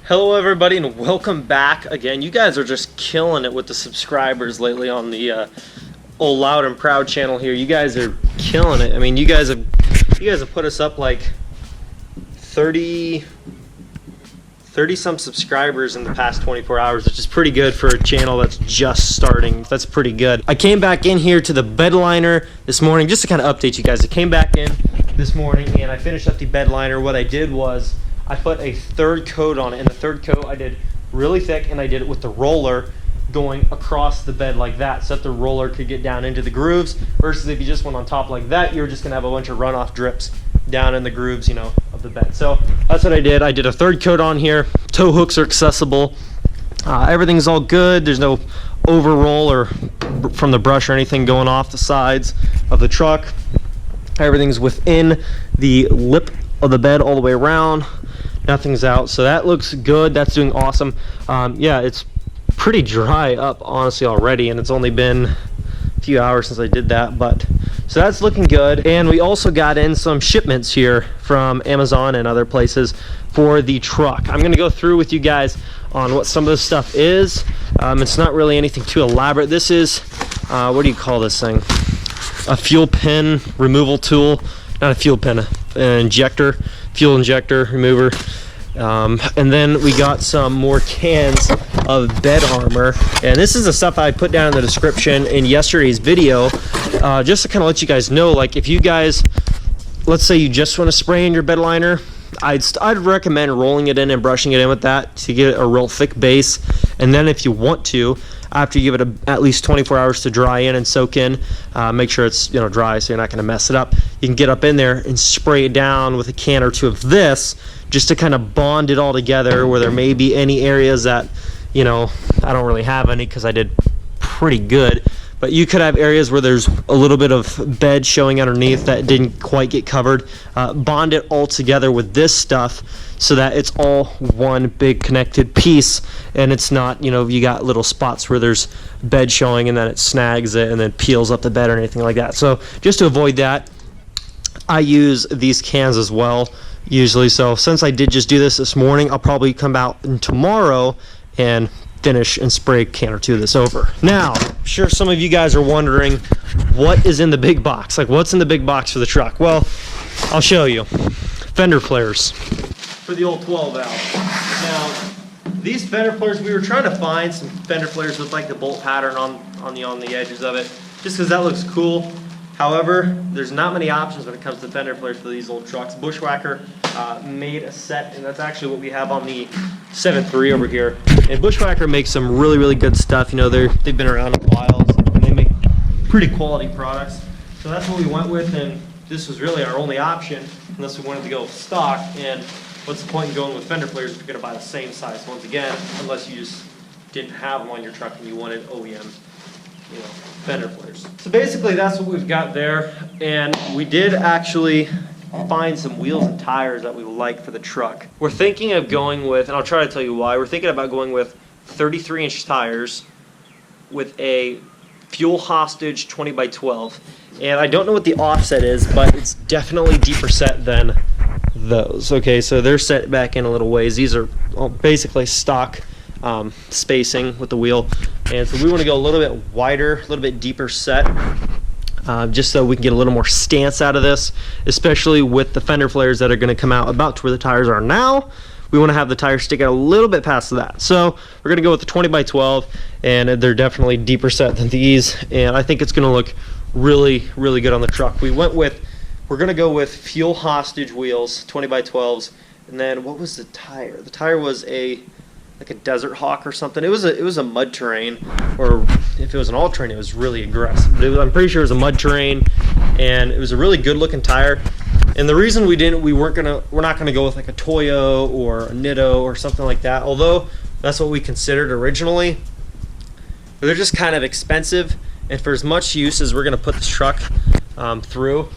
Hello everybody and welcome back again. You guys are just killing it with the subscribers lately on the old Loud and Proud channel here. You guys are killing it. I mean, you guys have put us up like 30 some subscribers in the past 24 hours, which is pretty good for a channel that's just starting. That's pretty good. I came back in here to the Bedliner this morning just to kind of update you guys. I came back in this morning and I finished up the Bedliner. What I did was I put a third coat on it, and the third coat I did really thick, and I did it with the roller going across the bed like that so that the roller could get down into the grooves, versus if you just went on top like that, you're just gonna have a bunch of runoff drips down in the grooves, you know, of the bed. So that's what I did. I did a third coat on here. Tow hooks are accessible. Everything's all good. There's no overroll or from the brush or anything going off the sides of the truck. Everything's within the lip of the bed all the way around. Nothing's out, so that looks good. That's doing awesome. Yeah, it's pretty dry up honestly already, and it's only been a few hours since I did that, but so that's looking good. And we also got in some shipments here from Amazon and other places for the truck. I'm gonna go through with you guys on what some of this stuff is. It's not really anything too elaborate. This is what do you call this thing? A fuel pin removal tool. Not a fuel pin, an injector, fuel injector remover. And then we got some more cans of bed armor, and this is the stuff I put down in the description in yesterday's video, just to kind of let you guys know, like if you guys, let's say you just want to spray in your bed liner, I'd recommend rolling it in and brushing it in with that to get a real thick base. And then if you want to, after you give it at least 24 hours to dry in and soak in, make sure it's dry so you're not going to mess it up. You can get up in there and spray it down with a can or two of this, just to kind of bond it all together, where there may be any areas that I don't really have any because I did pretty good. But you could have areas where there's a little bit of bed showing underneath that didn't quite get covered. Bond it all together with this stuff so that it's all one big connected piece, and it's not, you got little spots where there's bed showing and then it snags it and then peels up the bed or anything like that. So just to avoid that, I use these cans as well usually. So since I did just do this morning, I'll probably come out tomorrow and finish and spray a can or two of this over. Now, I'm sure some of you guys are wondering what is in the big box. Like, what's in the big box for the truck? Well, I'll show you. Fender flares for the old 12 valve. Now, these fender flares, we were trying to find some fender flares with like the bolt pattern on the edges of it, just because that looks cool. However, there's not many options when it comes to fender flares for these old trucks. Bushwhacker made a set, and that's actually what we have on the 7.3 over here. And Bushwhacker makes some really, really good stuff. They've been around a while, and they make pretty quality products. So that's what we went with, and this was really our only option, unless we wanted to go with stock. And what's the point in going with fender flares if you're going to buy the same size once again, unless you just didn't have them on your truck and you wanted OEM fender flares. So basically that's what we've got there, and we did actually find some wheels and tires that we like for the truck. We're thinking of going with, and I'll try to tell you why, we're thinking about going with 33-inch tires with a fuel hostage 20x12. And I don't know what the offset is, but it's definitely deeper set than those. Okay, so they're set back in a little ways. These are basically stock spacing with the wheel, and so we want to go a little bit wider, a little bit deeper set, just so we can get a little more stance out of this, especially with the fender flares that are going to come out about to where the tires are now. We want to have the tires stick out a little bit past that, so we're going to go with the 20x12, and they're definitely deeper set than these, and I think it's going to look really, really good on the truck. We're going to go with fuel hostage wheels, 20x12s, and then what was the tire? The tire was like a Desert Hawk or something. It was a mud terrain, or if it was an all terrain, it was really aggressive. But I'm pretty sure it was a mud terrain, and it was a really good looking tire. And the reason we're not gonna go with like a Toyo or a Nitto or something like that, although that's what we considered originally. But they're just kind of expensive, and for as much use as we're gonna put this truck through,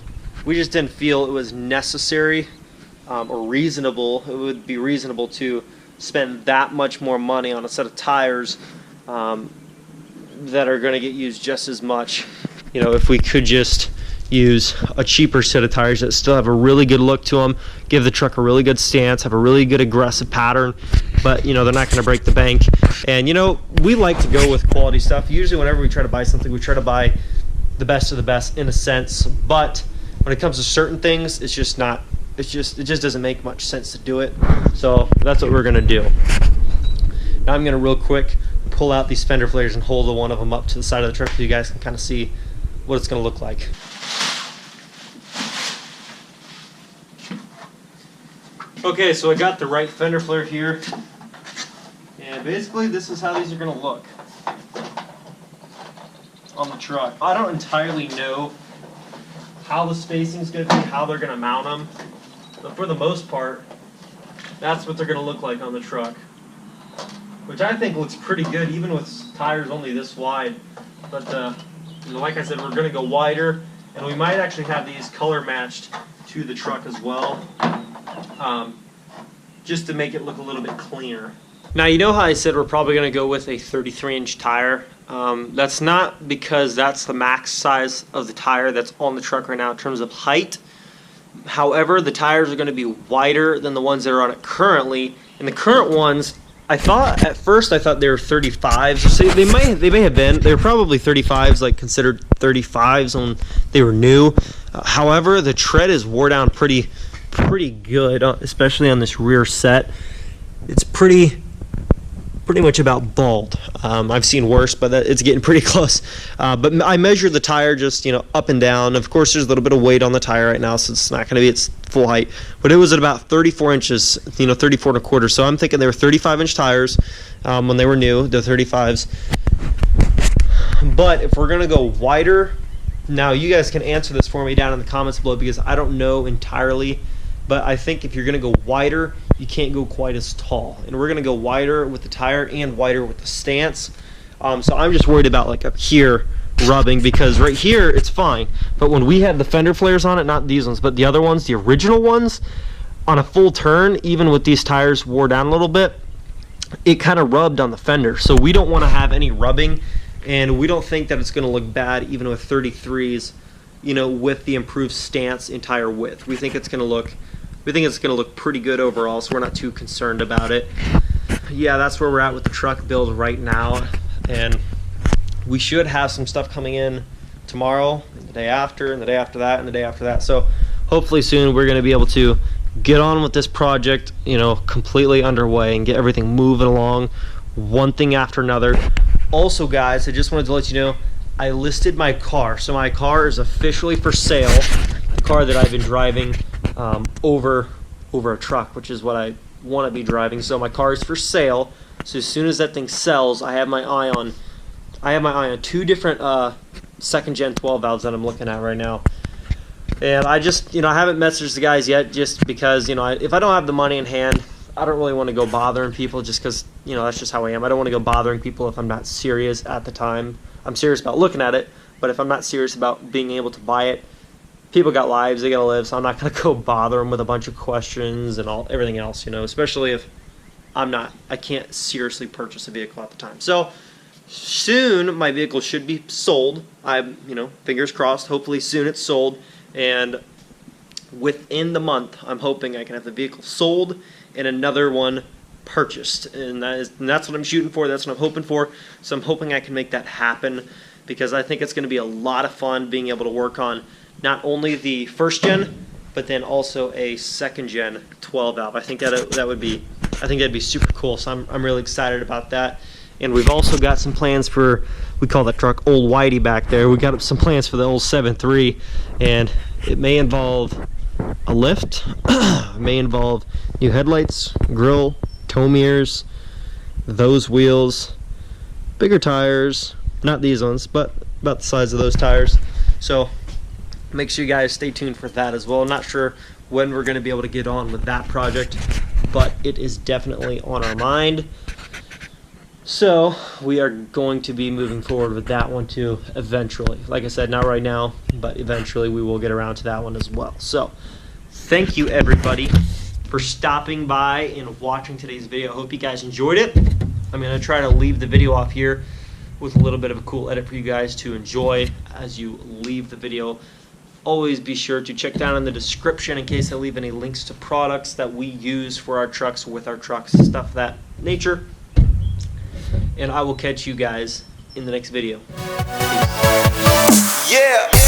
we just didn't feel it was necessary or reasonable. It would be reasonable to spend that much more money on a set of tires that are going to get used just as much, if we could just use a cheaper set of tires that still have a really good look to them, give the truck a really good stance, have a really good aggressive pattern, but you know, they're not going to break the bank. And you know, we like to go with quality stuff. Usually whenever we try to buy something, we try to buy the best of the best in a sense, but when it comes to certain things, it just doesn't make much sense to do it. So that's what we're going to do. Now I'm going to real quick pull out these fender flares and hold one of them up to the side of the truck so you guys can kind of see what it's going to look like. Okay, so I got the right fender flare here, and basically this is how these are going to look on the truck. I don't entirely know how the spacing is going to be, how they're going to mount them, but for the most part, that's what they're going to look like on the truck, which I think looks pretty good even with tires only this wide. But you know, like I said, we're going to go wider, and we might actually have these color matched to the truck as well, just to make it look a little bit cleaner. Now, you know how I said we're probably going to go with a 33-inch tire? That's not because that's the max size of the tire that's on the truck right now in terms of height. However, the tires are going to be wider than the ones that are on it currently, and the current ones, at first I thought they were 35s. So they may have been. They were probably 35s, like considered 35s when they were new. However, the tread is wore down pretty good, especially on this rear set. It's pretty much about bald. I've seen worse, but it's getting pretty close. But I measured the tire just, you know, up and down. Of course, there's a little bit of weight on the tire right now, so it's not going to be its full height. But it was at about 34 inches, you know, 34 and a quarter. So I'm thinking they were 35-inch tires when they were new, the 35s. But if we're going to go wider, now you guys can answer this for me down in the comments below, because I don't know entirely. But I think if you're going to go wider, you can't go quite as tall. And we're going to go wider with the tire and wider with the stance. So I'm just worried about like up here rubbing, because right here it's fine. But when we had the fender flares on it, not these ones, but the other ones, the original ones, on a full turn, even with these tires wore down a little bit, it kind of rubbed on the fender. So we don't want to have any rubbing, and we don't think that it's going to look bad even with 33s, you know, with the improved stance and tire width. We think it's going to look pretty good overall, so we're not too concerned about it. Yeah, that's where we're at with the truck build right now, and we should have some stuff coming in tomorrow, and the day after, and the day after that, and the day after that. So hopefully soon we're going to be able to get on with this project, you know, completely underway and get everything moving along, one thing after another. Also, guys, I just wanted to let you know I listed my car. So my car is officially for sale. The car that I've been driving over a truck, which is what I want to be driving. So my car is for sale. So as soon as that thing sells, I have my eye on two different second gen 12 valves that I'm looking at right now. And I just, you know, I haven't messaged the guys yet, just because, you know, if I don't have the money in hand, I don't really want to go bothering people, just because, you know, that's just how I am. I don't want to go bothering people if I'm not serious at the time. I'm serious about looking at it, but if I'm not serious about being able to buy it, people got lives, they gotta live, so I'm not gonna go bother them with a bunch of questions and everything else, you know, especially if I can't seriously purchase a vehicle at the time. So soon my vehicle should be sold. You know, fingers crossed, hopefully soon it's sold, and within the month I'm hoping I can have the vehicle sold and another one purchased, and that's what I'm shooting for, that's what I'm hoping for. So I'm hoping I can make that happen, because I think it's going to be a lot of fun being able to work on not only the first gen, but then also a second gen 12 valve. I think that'd be super cool. So I'm really excited about that. And we've also got some plans for, we call that truck Old Whitey back there. We got some plans for the old 7.3, and it may involve a lift, it may involve new headlights, grille, tow mirrors, those wheels, bigger tires, not these ones, but about the size of those tires. So make sure you guys stay tuned for that as well. I'm not sure when we're going to be able to get on with that project, but it is definitely on our mind. So we are going to be moving forward with that one too eventually. Like I said, not right now, but eventually we will get around to that one as well. So thank you everybody for stopping by and watching today's video. I hope you guys enjoyed it. I'm going to try to leave the video off here with a little bit of a cool edit for you guys to enjoy as you leave the video always be sure to check down in the description in case I leave any links to products that we use for our trucks, with our trucks, stuff of that nature. And I will catch you guys in the next video. Peace. Yeah.